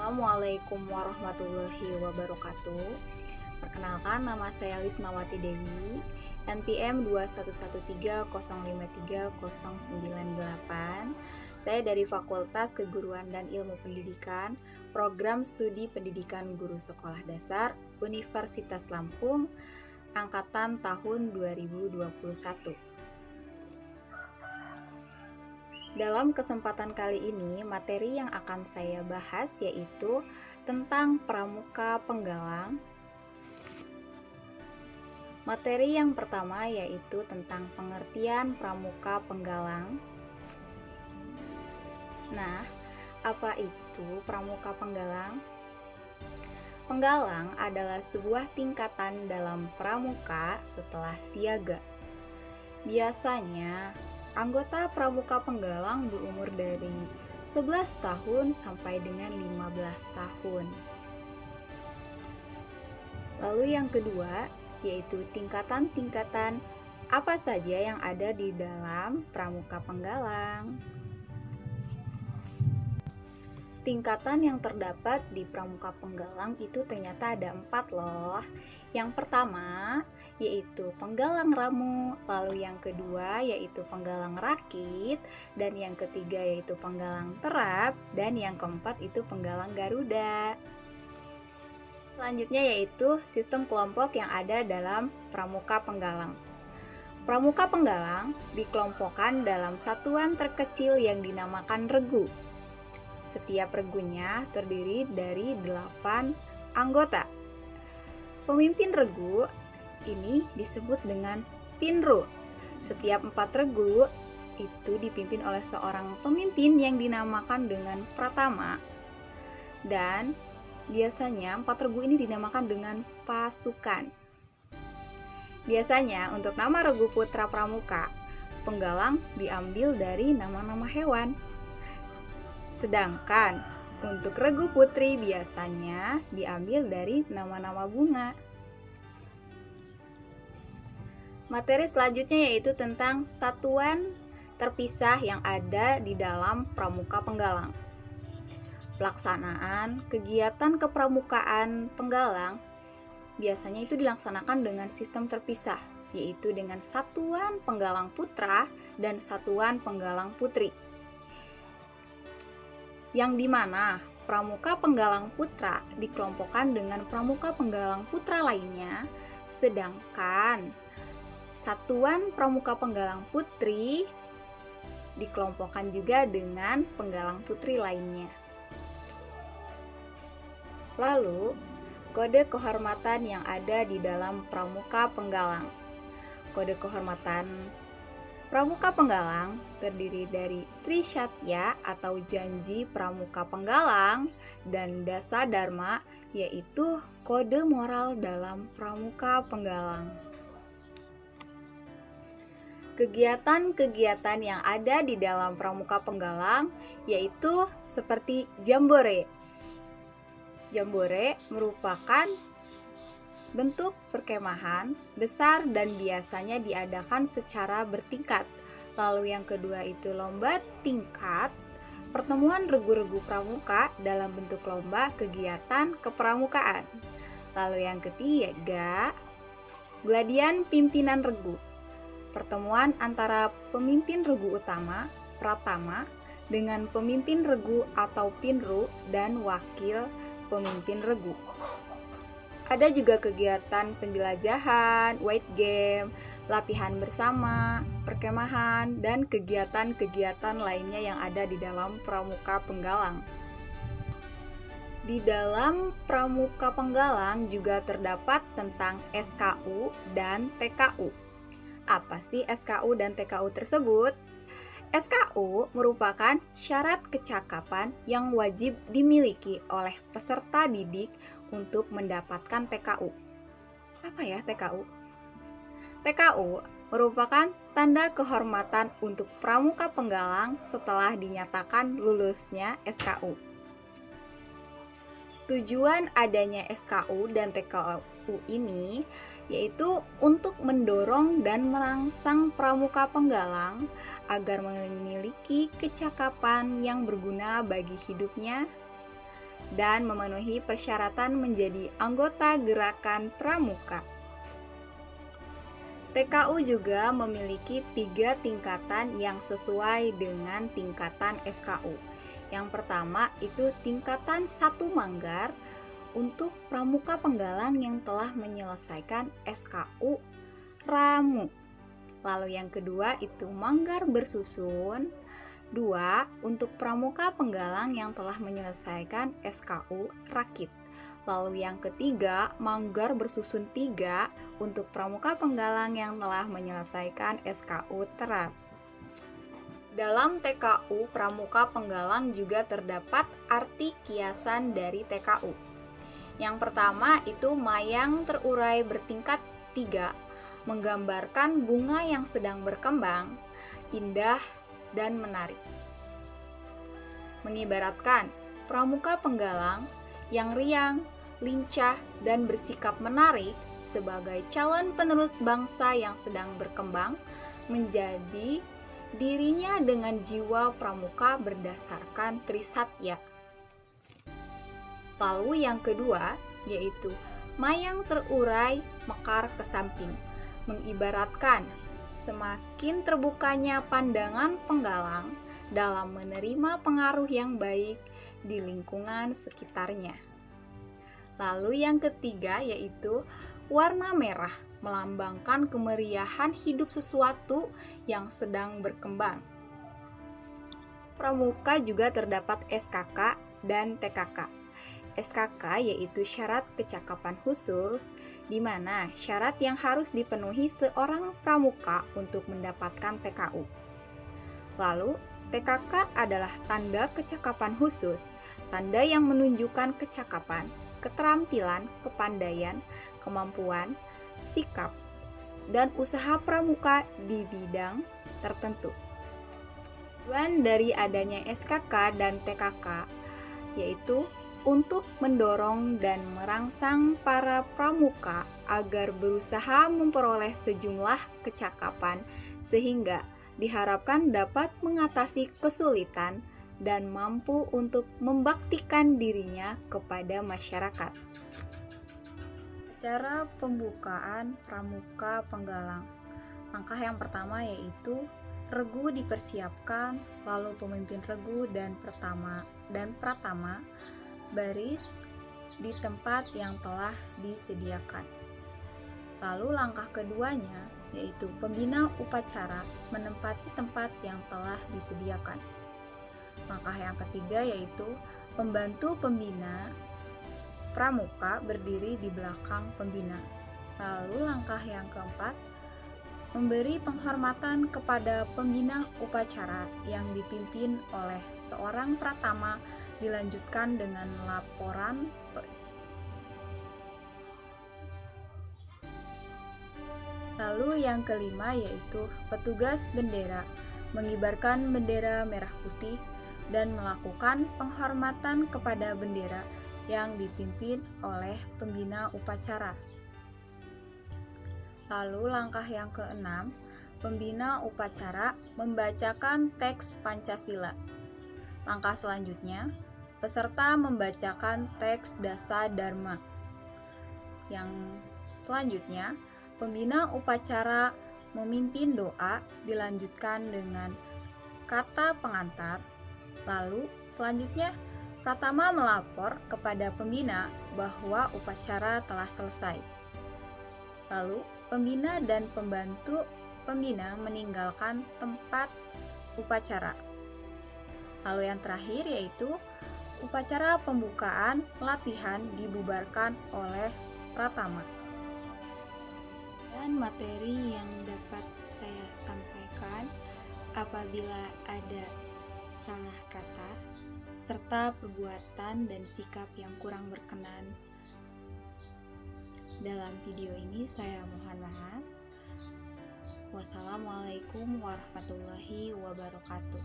Assalamualaikum warahmatullahi wabarakatuh. Perkenalkan, nama saya Lismawati Dewi, NPM 21130530998. Saya dari Fakultas Keguruan dan Ilmu Pendidikan, Program Studi Pendidikan Guru Sekolah Dasar, Universitas Lampung, angkatan tahun 2021. Dalam kesempatan kali ini, materi yang akan saya bahas yaitu tentang pramuka penggalang. Materi yang pertama yaitu tentang pengertian pramuka penggalang. Nah, apa itu pramuka penggalang? Penggalang adalah sebuah tingkatan dalam pramuka setelah siaga. Biasanya, anggota pramuka penggalang berumur dari 11 tahun sampai dengan 15 tahun. Lalu yang kedua, yaitu tingkatan-tingkatan apa saja yang ada di dalam pramuka penggalang. Tingkatan yang terdapat di pramuka penggalang itu ternyata ada 4 loh. Yang pertama yaitu penggalang ramu, lalu yang kedua yaitu penggalang rakit, dan yang ketiga yaitu penggalang terap, dan yang keempat itu penggalang garuda. Selanjutnya yaitu sistem kelompok yang ada dalam pramuka penggalang. Pramuka penggalang dikelompokkan dalam satuan terkecil yang dinamakan regu. Setiap regunya terdiri dari 8 anggota. Pemimpin regu ini disebut dengan pinru. Setiap 4 regu itu dipimpin oleh seorang pemimpin yang dinamakan dengan pratama. Dan biasanya 4 regu ini dinamakan dengan pasukan. Biasanya untuk nama regu putra pramuka, penggalang diambil dari nama-nama hewan. Sedangkan untuk regu putri biasanya diambil dari nama-nama bunga. Materi selanjutnya yaitu tentang satuan terpisah yang ada di dalam pramuka penggalang. Pelaksanaan kegiatan kepramukaan penggalang biasanya itu dilaksanakan dengan sistem terpisah, yaitu dengan satuan penggalang putra dan satuan penggalang putri. Yang dimana pramuka penggalang putra dikelompokkan dengan pramuka penggalang putra lainnya, sedangkan satuan pramuka penggalang putri dikelompokkan juga dengan penggalang putri lainnya. Lalu, kode kehormatan yang ada di dalam pramuka penggalang. Kode kehormatan pramuka penggalang terdiri dari Trisatya atau janji pramuka penggalang dan Dasa Dharma, yaitu kode moral dalam pramuka penggalang. Kegiatan-kegiatan yang ada di dalam pramuka penggalang yaitu seperti jambore. Jambore merupakan bentuk perkemahan besar dan biasanya diadakan secara bertingkat. Lalu yang kedua itu lomba tingkat, pertemuan regu-regu pramuka dalam bentuk lomba kegiatan kepramukaan. Lalu yang ketiga, gladian pimpinan regu, pertemuan antara pemimpin regu utama, pratama, dengan pemimpin regu atau pinru dan wakil pemimpin regu. Ada juga kegiatan penjelajahan, white game, latihan bersama, perkemahan, dan kegiatan-kegiatan lainnya yang ada di dalam pramuka penggalang. Di dalam pramuka penggalang juga terdapat tentang SKU dan TKU. Apa sih SKU dan TKU tersebut? SKU merupakan syarat kecakapan yang wajib dimiliki oleh peserta didik untuk mendapatkan TKU. Apa ya TKU? TKU merupakan tanda kehormatan untuk pramuka penggalang setelah dinyatakan lulusnya SKU. Tujuan adanya SKU dan TKU ini yaitu untuk mendorong dan merangsang pramuka penggalang agar memiliki kecakapan yang berguna bagi hidupnya dan memenuhi persyaratan menjadi anggota gerakan pramuka. TKU juga memiliki 3 tingkatan yang sesuai dengan tingkatan SKU. Yang pertama itu tingkatan 1 Manggar untuk pramuka penggalang yang telah menyelesaikan SKU Ramu. Lalu yang kedua itu Manggar bersusun 2 untuk pramuka penggalang yang telah menyelesaikan SKU Rakit. Lalu yang ketiga Manggar bersusun 3 untuk pramuka penggalang yang telah menyelesaikan SKU Terat. Dalam TKU pramuka penggalang juga terdapat arti kiasan dari TKU. Yang pertama itu mayang terurai bertingkat 3, menggambarkan bunga yang sedang berkembang, indah dan menarik. Mengibaratkan pramuka penggalang yang riang, lincah dan bersikap menarik sebagai calon penerus bangsa yang sedang berkembang menjadi dirinya dengan jiwa pramuka berdasarkan Trisatya. Lalu yang kedua yaitu mayang terurai mekar ke samping, mengibaratkan semakin terbukanya pandangan penggalang dalam menerima pengaruh yang baik di lingkungan sekitarnya. Lalu yang ketiga yaitu warna merah, melambangkan kemeriahan hidup sesuatu yang sedang berkembang. Pramuka juga terdapat SKK dan TKK. SKK yaitu syarat kecakapan khusus, di mana syarat yang harus dipenuhi seorang pramuka untuk mendapatkan TKU. Lalu, TKK adalah tanda kecakapan khusus, tanda yang menunjukkan kecakapan, keterampilan, kepandaian, kemampuan, sikap, dan usaha pramuka di bidang tertentu. Tujuan dari adanya SKK dan TKK yaitu untuk mendorong dan merangsang para pramuka agar berusaha memperoleh sejumlah kecakapan sehingga diharapkan dapat mengatasi kesulitan dan mampu untuk membaktikan dirinya kepada masyarakat. Cara pembukaan pramuka penggalang. Langkah yang pertama yaitu regu dipersiapkan, lalu pemimpin regu dan pratama baris di tempat yang telah disediakan. Lalu langkah keduanya yaitu pembina upacara menempati tempat yang telah disediakan. Langkah yang ketiga yaitu pembantu pembina pramuka berdiri di belakang pembina. Lalu langkah yang keempat memberi penghormatan kepada pembina upacara yang dipimpin oleh seorang pratama, dilanjutkan dengan laporan Lalu yang kelima yaitu petugas bendera mengibarkan bendera merah putih dan melakukan penghormatan kepada bendera yang dipimpin oleh pembina upacara. Lalu langkah yang keenam, pembina upacara membacakan teks Pancasila. Langkah selanjutnya, peserta membacakan teks Dasa Dharma. Yang selanjutnya, pembina upacara memimpin doa dilanjutkan dengan kata pengantar. Lalu selanjutnya, pratama melapor kepada pembina bahwa upacara telah selesai. Lalu pembina dan pembantu pembina meninggalkan tempat upacara. Lalu yang terakhir yaitu upacara pembukaan latihan dibubarkan oleh pratama. Dan materi yang dapat saya sampaikan apabila ada salah kata serta perbuatan dan sikap yang kurang berkenan dalam video ini, saya mohon maaf. Wassalamualaikum warahmatullahi wabarakatuh.